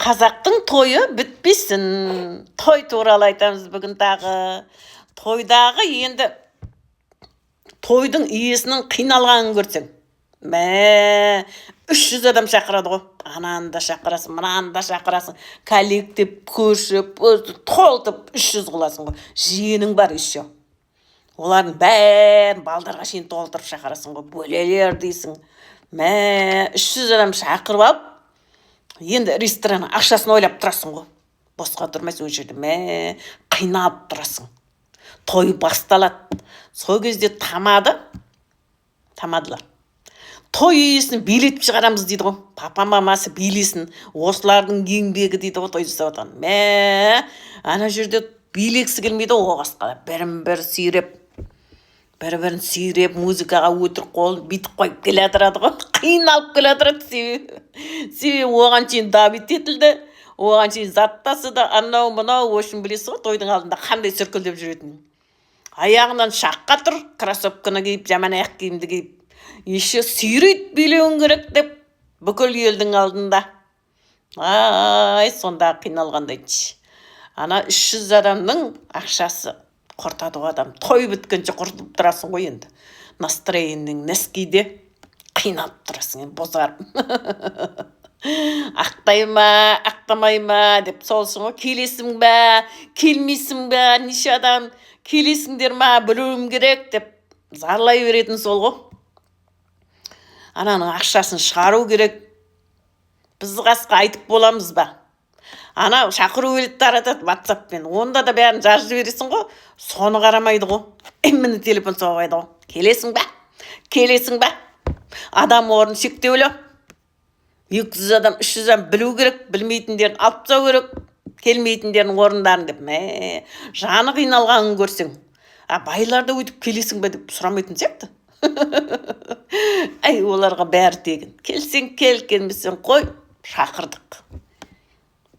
Қазақтың тойы бітпесін. Той туралы айтамыз бүгін тағы. Тойдағы енді тойдың иесінің қиналғанын көрсең. 300 адам шақырады ғой. Ананы да шақырасың, мынаны да шақырасың. Коллектив, көшіп, толтып 300 қыласың ғой. Жиенің бар еще. Олардың бәрін балдарға шейін толтырып шақырасың ғой. Бөлелер дейсің. 300 адам шақырып алып, енді ресторан ақшасын ойлап тұрасың ғой. Босқа тұрмайсың ол жерде. Қиналып тұрасың. Той басталады. Сол кезде тамадылар. Той иесін билетіп шығарамыз дейді ғой. Папа мамасы билесін. Осылардың еңбегі дейді ғой, той жасап отқан. Ана жерде билексі келмейді оғасқа. Бірін сүйреп, музыкаға өтірік қолын битіп қойып келе жатырады ғой. Қиналып келе жатырады себебі оған шейін давит етілді. Оған шейін заттасы да анау-мынау өшін білесіз ғой, тойдың алдында қандай сүркілдеп жүретінін. Аяғынан шаққа тұр, кроссовканы киіп, жаман аяқ киімді киіп. Еще сүйрейді билеуің керек деп бүкіл елдің алдында. Сонда қиналғандайшы. Ана 300 адамның ақшасы құртады ғой адам. Той біткенше құртып тұрасың ғой енді. Настроениң нәскейде қиналып тұрасың енді бозарып. Ақтай ма, ақтамай ма деп солсың ғой. Келесің бә, келмейсің бә, неше адам келесіңдер ма, білуім керек деп зарлай беретін сол ғой. Ананың ақшасын шығару керек. Біз қасқа айтып боламыз ба? Ана шақыру келеді таратады WhatsApp-пен. Онда да бәрін жазып жібересің ғой. Соны қарамайды ғой. Міне телефон соғайды ғой. Келесің бә? Келесің бә? Адам орын шектеулі. 200 адам, 300 адам білу керек. Білмейтіндерін алып тастау керек. Келмейтіндердің орындарын деп. Жаны қиналғанын көрсең. Байларды өйтіп келесің бе деп сұрамайтын сияқты. Оларға бәрі тегін. Келсең кел, келмесең қой, шақырдық.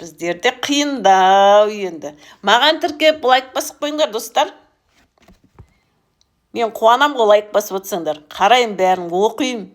Біздерде қиындау енді. Маған тіркеп лайк басып қойыңдар, достар. Мен қуанам ғой лайк басып отырсаңдар. Қарайым бәрін, оқиым.